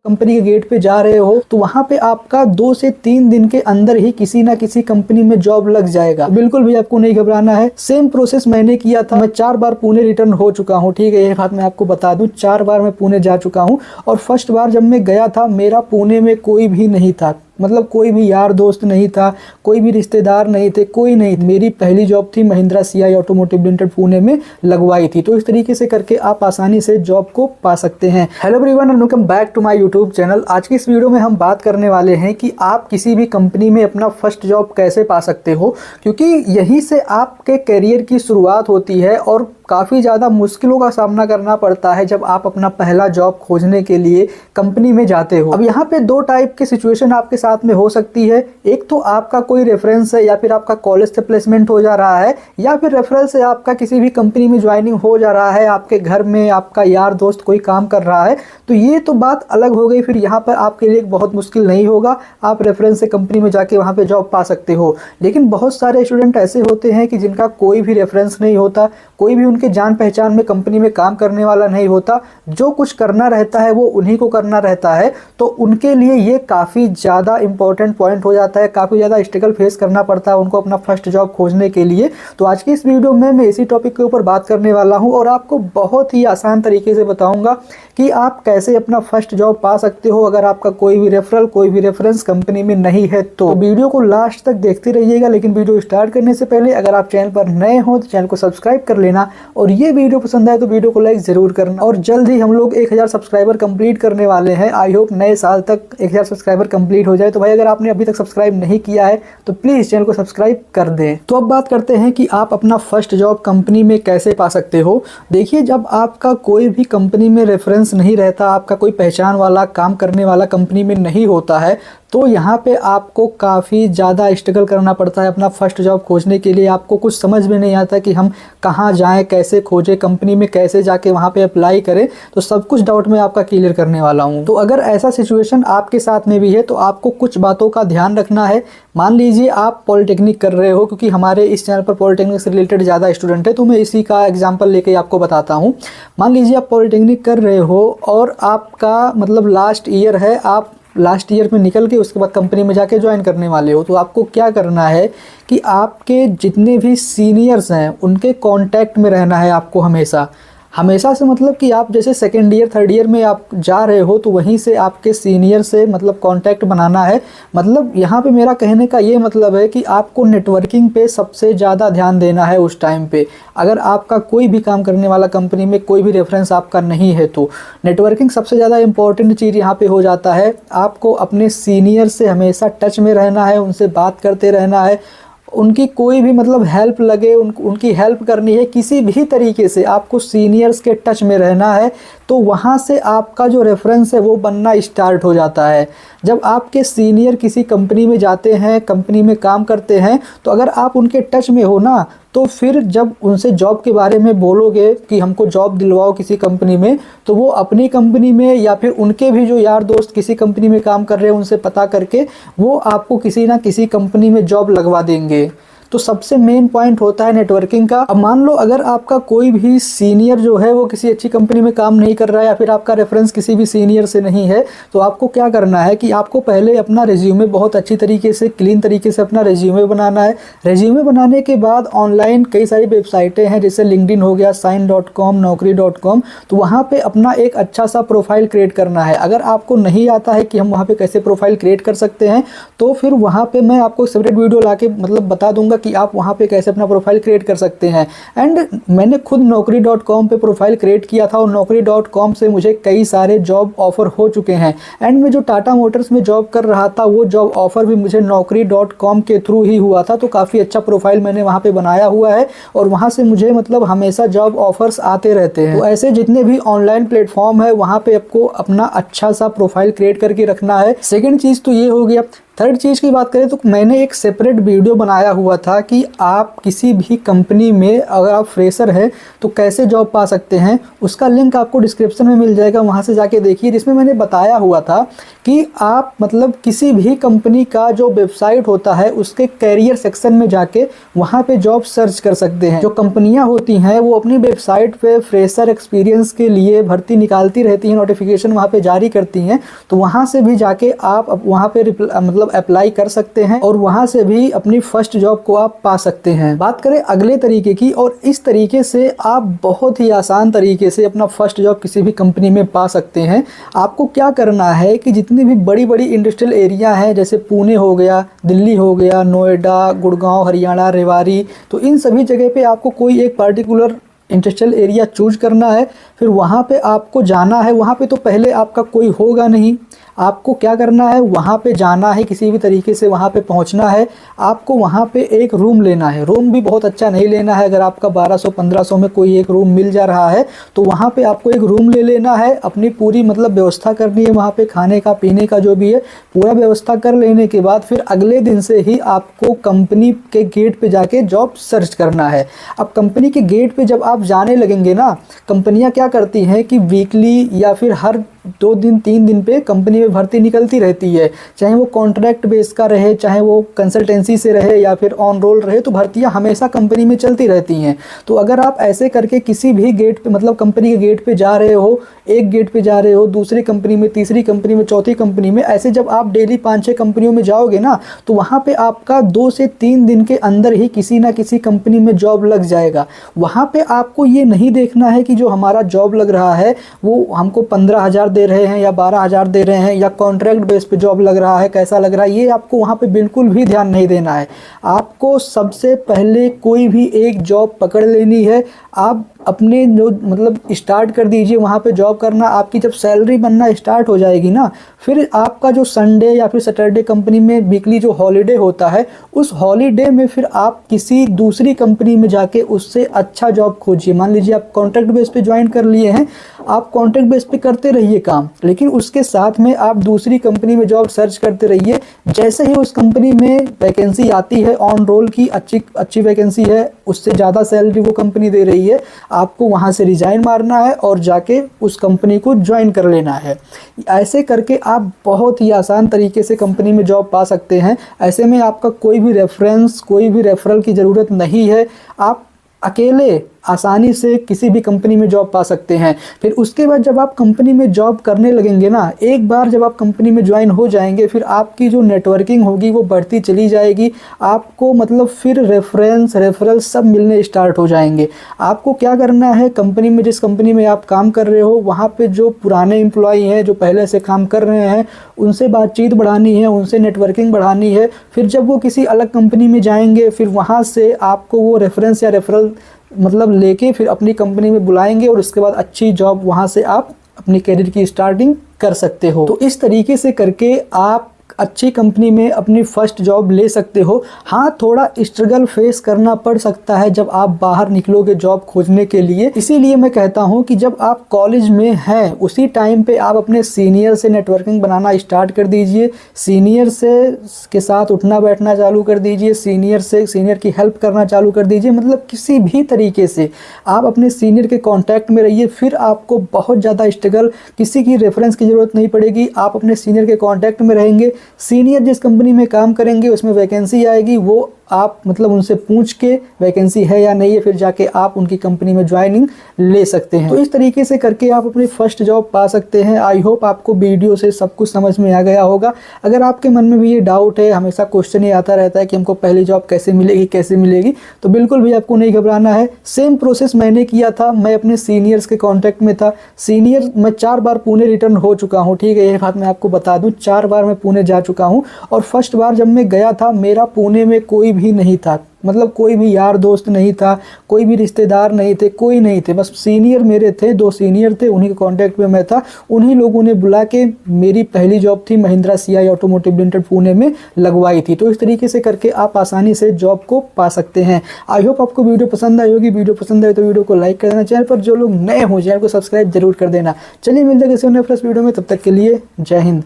Company के gate पे जा रहे हो तो वहां पे आपका 2 से 3 दिन के अंदर ही किसी ना किसी कंपनी में जॉब लग जाएगा। बिल्कुल भी आपको नहीं घबराना है। सेम प्रोसेस मैंने किया था। मैं 4 बार पुणे रिटर्न हो चुका हूँ, ठीक है। एक बात मैं आपको बता दूं, 4 बार मैं पुणे जा चुका हूँ और फर्स्ट बार जब मैं गया था मेरा पुणे में कोई भी नहीं था, मतलब कोई भी यार दोस्त नहीं था, कोई भी रिश्तेदार नहीं थे, कोई नहीं। मेरी पहली जॉब थी Mahindra CI automotive limited Pune में लगवाई थी। तो इस तरीके से करके आप आसानी से जॉब को पा सकते हैं। Hello everyone and welcome back to my YouTube channel. आज की इस वीडियो में हम बात करने वाले हैं कि आप किसी भी कंपनी में अपना फर्स्ट जॉब कैसे पा सकते हो, क्योंकि यहीं से आपके करियर की शुरुआत होती है और काफ़ी ज़्यादा मुश्किलों का सामना करना पड़ता है जब आप अपना पहला जॉब खोजने के लिए कंपनी में जाते हो। अब यहाँ पे 2 टाइप की सिचुएशन आपके साथ में हो सकती है। एक तो आपका कोई रेफरेंस है या फिर आपका कॉलेज से प्लेसमेंट हो जा रहा है या फिर रेफरल से आपका किसी भी कंपनी में ज्वाइनिंग हो जा रहा है, आपके घर में आपका यार दोस्त कोई काम कर रहा है, तो ये तो बात अलग हो गई। फिर यहाँ पर आपके लिए बहुत मुश्किल नहीं होगा, आप रेफरेंस से कंपनी में जाके वहाँ पे जॉब पा सकते हो। लेकिन बहुत सारे स्टूडेंट ऐसे होते हैं कि जिनका कोई भी रेफरेंस नहीं होता, कोई भी उनके जान पहचान में कंपनी में काम करने वाला नहीं होता, जो कुछ करना रहता है वो उन्हीं को करना रहता है। तो उनके लिए ये काफ़ी ज़्यादा इंपॉर्टेंट पॉइंट हो जाता है, काफ़ी ज़्यादा स्ट्रगल फेस करना पड़ता है उनको अपना फर्स्ट जॉब खोजने के लिए। तो आज की इस वीडियो में मैं इसी टॉपिक के ऊपर बात करने वाला हूँ और आपको बहुत ही आसान तरीके से बताऊँगा कि आप कैसे अपना फर्स्ट जॉब पा सकते हो अगर आपका कोई भी रेफरल, कोई भी रेफरेंस कंपनी में नहीं है। तो वीडियो को लास्ट तक देखते रहिएगा। लेकिन वीडियो स्टार्ट करने से पहले अगर आप चैनल पर नए हो तो चैनल को सब्सक्राइब कर लेना और ये वीडियो पसंद आए तो वीडियो को लाइक जरूर करना। और जल्द ही हम लोग 1000 सब्सक्राइबर कंप्लीट करने वाले हैं। आई होप नए साल तक 1000 सब्सक्राइबर कंप्लीट हो जाए। तो भाई अगर आपने अभी तक सब्सक्राइब नहीं किया है तो प्लीज़ चैनल को सब्सक्राइब कर दें। तो अब बात करते हैं कि आप अपना फर्स्ट जॉब कंपनी में कैसे पा सकते हो। देखिए, जब आपका कोई भी कंपनी में रेफरेंस नहीं रहता, आपका कोई पहचान वाला काम करने वाला कंपनी में नहीं होता है, तो यहाँ पे आपको काफ़ी ज़्यादा स्ट्रगल करना पड़ता है अपना फर्स्ट जॉब खोजने के लिए। आपको कुछ समझ में नहीं आता कि हम कहाँ जाएं, कैसे खोजें, कंपनी में कैसे जाके वहाँ पे अप्लाई करें। तो सब कुछ डाउट मैं आपका क्लियर करने वाला हूँ। तो अगर ऐसा सिचुएशन आपके साथ में भी है तो आपको कुछ बातों का ध्यान रखना है। मान लीजिए आप पॉलिटेक्निक कर रहे हो, क्योंकि हमारे इस चैनल पर पॉलिटेक्निक से रिलेटेड ज़्यादा स्टूडेंट है, तो मैं इसी का एग्जाम्पल लेके आपको बताता हूँ। मान लीजिए आप पॉलिटेक्निक कर रहे हो और आपका मतलब लास्ट ईयर है, आप लास्ट ईयर में निकल के उसके बाद कंपनी में जाके ज्वाइन करने वाले हो। तो आपको क्या करना है कि आपके जितने भी सीनियर्स हैं उनके कांटेक्ट में रहना है आपको हमेशा। हमेशा से मतलब कि आप जैसे सेकेंड ईयर थर्ड ईयर में आप जा रहे हो तो वहीं से आपके सीनियर से मतलब कांटेक्ट बनाना है। मतलब यहाँ पे मेरा कहने का ये मतलब है कि आपको नेटवर्किंग पे सबसे ज़्यादा ध्यान देना है उस टाइम पे। अगर आपका कोई भी काम करने वाला कंपनी में कोई भी रेफरेंस आपका नहीं है तो नेटवर्किंग सबसे ज़्यादा इंपॉर्टेंट चीज़ यहाँ पे हो जाता है। आपको अपने सीनियर से हमेशा टच में रहना है, उनसे बात करते रहना है। उनकी कोई भी मतलब हेल्प लगे उनकी हेल्प करनी है, किसी भी तरीके से आपको सीनियर्स के टच में रहना है। तो वहाँ से आपका जो रेफरेंस है वो बनना स्टार्ट हो जाता है। जब आपके सीनियर किसी कंपनी में जाते हैं, कंपनी में काम करते हैं, तो अगर आप उनके टच में हो ना, तो फिर जब उनसे जॉब के बारे में बोलोगे कि हमको जॉब दिलवाओ किसी कंपनी में, तो वो अपनी कंपनी में या फिर उनके भी जो यार दोस्त किसी कंपनी में काम कर रहे हैं उनसे पता करके वो आपको किसी ना किसी कंपनी में जॉब लगवा देंगे। तो सबसे मेन पॉइंट होता है नेटवर्किंग का। अब मान लो अगर आपका कोई भी सीनियर जो है वो किसी अच्छी कंपनी में काम नहीं कर रहा है या फिर आपका रेफरेंस किसी भी सीनियर से नहीं है, तो आपको क्या करना है कि आपको पहले अपना रेज्यूमे बहुत अच्छी तरीके से क्लीन तरीके से अपना रेज्यूमे बनाना है। रेज्यूमे बनाने के बाद ऑनलाइन कई सारी वेबसाइटें हैं, जैसे लिंक्डइन हो गया, sign.com, naukri.com, तो वहाँ पर अपना एक अच्छा सा प्रोफाइल क्रिएट करना है। अगर आपको नहीं आता है कि हम वहाँ पर कैसे प्रोफाइल क्रिएट कर सकते हैं, तो फिर वहाँ पर मैं आपको सेपरेट वीडियो ला के मतलब बता दूंगा कि आप वहाँ पे कैसे अपना प्रोफाइल क्रिएट कर सकते हैं। एंड मैंने खुद naukri.com पे प्रोफाइल क्रिएट किया था और naukri.com से मुझे कई सारे जॉब ऑफर हो चुके हैं। एंड मैं जो टाटा मोटर्स में जॉब कर रहा था वो जॉब ऑफर भी मुझे naukri.com के थ्रू ही हुआ था। तो काफ़ी अच्छा प्रोफाइल मैंने वहाँ पे बनाया हुआ है और वहाँ से मुझे मतलब हमेशा जॉब ऑफर्स आते रहते हैं। तो ऐसे जितने भी ऑनलाइन प्लेटफॉर्म है वहाँ पे आपको अपना अच्छा सा प्रोफाइल क्रिएट करके रखना है। सेकेंड चीज़ तो ये हो गया। थर्ड चीज़ की बात करें तो मैंने एक सेपरेट वीडियो बनाया हुआ था कि आप किसी भी कंपनी में अगर आप फ्रेशर हैं तो कैसे जॉब पा सकते हैं। उसका लिंक आपको डिस्क्रिप्शन में मिल जाएगा, वहाँ से जाके देखिए, जिसमें मैंने बताया हुआ था कि आप मतलब किसी भी कंपनी का जो वेबसाइट होता है उसके कैरियर सेक्शन में जाके वहाँ पे जॉब सर्च कर सकते हैं। जो कंपनियाँ होती हैं वो अपनी वेबसाइट पे फ्रेशर एक्सपीरियंस के लिए भर्ती निकालती रहती हैं, नोटिफिकेशन वहाँ पे जारी करती हैं, तो वहाँ से भी जाके आप वहाँ पे मतलब अप्लाई कर सकते हैं और वहाँ से भी अपनी फर्स्ट जॉब को आप पा सकते हैं। बात करें अगले तरीके की, और इस तरीके से आप बहुत ही आसान तरीके से अपना फर्स्ट जॉब किसी भी कंपनी में पा सकते हैं। आपको क्या करना है कि जितनी भी बड़ी बड़ी इंडस्ट्रियल एरिया हैं, जैसे पुणे हो गया, दिल्ली हो गया, नोएडा, गुड़गांव, हरियाणा, रेवाड़ी, तो इन सभी जगह पे आपको कोई एक पार्टिकुलर इंडस्ट्रियल एरिया चूज करना है। फिर वहाँ पे आपको जाना है। वहाँ पे तो पहले आपका कोई होगा नहीं, आपको क्या करना है, वहाँ पे जाना है, किसी भी तरीके से वहाँ पे पहुँचना है। आपको वहाँ पे एक रूम लेना है। रूम भी बहुत अच्छा नहीं लेना है। अगर आपका 1200-1500 में कोई एक रूम मिल जा रहा है तो वहाँ पे आपको एक रूम ले लेना है। अपनी पूरी मतलब व्यवस्था करनी है, वहाँ पे खाने का पीने का जो भी है पूरा व्यवस्था कर लेने के बाद फिर अगले दिन से ही आपको कंपनी के गेट पे जाके जॉब सर्च करना है। अब कंपनी के गेट पे जब आप जाने लगेंगे ना, कंपनियां क्या करती हैं कि वीकली या फिर हर 2 दिन 3 दिन पे कंपनी में भर्ती निकलती रहती है, चाहे वो कॉन्ट्रैक्ट बेस का रहे, चाहे वो कंसल्टेंसी से रहे या फिर ऑन रोल रहे, तो भर्तियां हमेशा कंपनी में चलती रहती हैं। तो अगर आप ऐसे करके किसी भी गेट पे मतलब कंपनी के गेट पे जा रहे हो, एक गेट पे जा रहे हो, दूसरी कंपनी में, तीसरी कंपनी में, चौथी कंपनी में, ऐसे जब आप डेली 5-6 कंपनियों में जाओगे ना, तो वहाँ पे आपका 2 से 3 दिन के अंदर ही किसी ना किसी कंपनी में जॉब लग जाएगा। वहाँ पे आपको ये नहीं देखना है कि जो हमारा जॉब लग रहा है वो हमको 15,000 दे रहे हैं या 12,000 दे रहे हैं या कॉन्ट्रैक्ट बेस पे जॉब लग रहा है, कैसा लग रहा है, ये आपको वहाँ पे बिल्कुल भी ध्यान नहीं देना है। आपको सबसे पहले कोई भी एक जॉब पकड़ लेनी है। आप अपने जो मतलब स्टार्ट कर दीजिए वहाँ पे जॉब करना। आपकी जब सैलरी बनना स्टार्ट हो जाएगी ना, फिर आपका जो संडे या फिर सैटरडे कंपनी में वीकली जो हॉलीडे होता है, उस हॉलीडे में फिर आप किसी दूसरी कंपनी में जाके उससे अच्छा जॉब खोजिए। मान लीजिए आप कॉन्ट्रैक्ट बेस पे ज्वाइन कर लिए हैं, आप कॉन्ट्रैक्ट बेस पे करते रहिए काम, लेकिन उसके साथ में आप दूसरी कंपनी में जॉब सर्च करते रहिए। जैसे ही उस कंपनी में वैकेंसी आती है, ऑन रोल की अच्छी वैकेंसी है, उससे ज़्यादा सैलरी वो कंपनी दे रही है, आपको वहाँ से रिजाइन मारना है और जाके उस कंपनी को ज्वाइन कर लेना है। ऐसे करके आप बहुत ही आसान तरीके से कंपनी में जॉब पा सकते हैं। ऐसे में आपका कोई भी रेफरेंस, कोई भी रेफरल की ज़रूरत नहीं है। आप अकेले आसानी से किसी भी कंपनी में जॉब पा सकते हैं। फिर उसके बाद जब आप कंपनी में जॉब करने लगेंगे ना, एक बार जब आप कंपनी में ज्वाइन हो जाएंगे, फिर आपकी जो नेटवर्किंग होगी वो बढ़ती चली जाएगी। आपको मतलब फिर रेफरल सब मिलने स्टार्ट हो जाएंगे। आपको क्या करना है, कंपनी में, जिस कंपनी में आप काम कर रहे हो, वहाँ पे जो पुराने एम्प्लॉई हैं जो पहले से काम कर रहे हैं, उनसे बातचीत बढ़ानी है, उनसे नेटवर्किंग बढ़ानी है। फिर जब वो किसी अलग कंपनी में जाएंगे, फिर वहाँ से आपको वो रेफरेंस या रेफरल मतलब लेके फिर अपनी कंपनी में बुलाएंगे और उसके बाद अच्छी जॉब वहाँ से आप अपनी करियर की स्टार्टिंग कर सकते हो। तो इस तरीके से करके आप अच्छी कंपनी में अपनी फर्स्ट जॉब ले सकते हो। हाँ, थोड़ा स्ट्रगल फेस करना पड़ सकता है जब आप बाहर निकलोगे जॉब खोजने के लिए। इसीलिए मैं कहता हूँ कि जब आप कॉलेज में हैं उसी टाइम पे आप अपने सीनियर से नेटवर्किंग बनाना स्टार्ट कर दीजिए। सीनियर से के साथ उठना बैठना चालू कर दीजिए, सीनियर की हेल्प करना चालू कर दीजिए। मतलब किसी भी तरीके से आप अपने सीनियर के कॉन्टैक्ट में रहिए। फिर आपको बहुत ज़्यादा स्ट्रगल, किसी की रेफरेंस की ज़रूरत नहीं पड़ेगी। आप अपने सीनियर के कॉन्टैक्ट में रहेंगे। सीनियर जिस कंपनी में काम करेंगे उसमें वैकेंसी आएगी, वो आप मतलब उनसे पूछ के वैकेंसी है या नहीं है, फिर जाके आप उनकी कंपनी में ज्वाइनिंग ले सकते हैं। तो इस तरीके से करके आप अपनी फर्स्ट जॉब पा सकते हैं। आई होप आपको वीडियो से सब कुछ समझ में आ गया होगा। अगर आपके मन में भी ये डाउट है, हमेशा क्वेश्चन ये आता रहता है कि हमको पहली जॉब कैसे मिलेगी, तो बिल्कुल भी आपको नहीं घबराना है। सेम प्रोसेस मैंने किया था। मैं अपने सीनियर्स के कॉन्टैक्ट में था। मैं 4 बार पुणे रिटर्न हो चुका हूँ, ठीक है, ये बात मैं आपको बता दूँ। 4 बार मैं पुणे जा चुका हूँ और फर्स्ट बार जब मैं गया था, मेरा पुणे में कोई भी नहीं था। मतलब कोई भी यार दोस्त नहीं था, कोई भी रिश्तेदार नहीं थे, कोई नहीं थे। बस सीनियर मेरे थे, 2 सीनियर थे, उन्हीं के कांटेक्ट में मैं था। उन्हीं लोगों ने बुला के मेरी पहली जॉब थी Mahindra CI automotive limited Pune में लगवाई थी। तो इस तरीके से करके आप आसानी से जॉब को पा सकते हैं। आई होप आपको वीडियो पसंद आई होगी। वीडियो पसंद आए तो वीडियो को लाइक कर देना। चैनल पर जो लोग नए हो चैनल को सब्सक्राइब जरूर कर देना। चलिए मिलते हैं किसी अन्य फ्रेश वीडियो में, तब तक के लिए जय हिंद।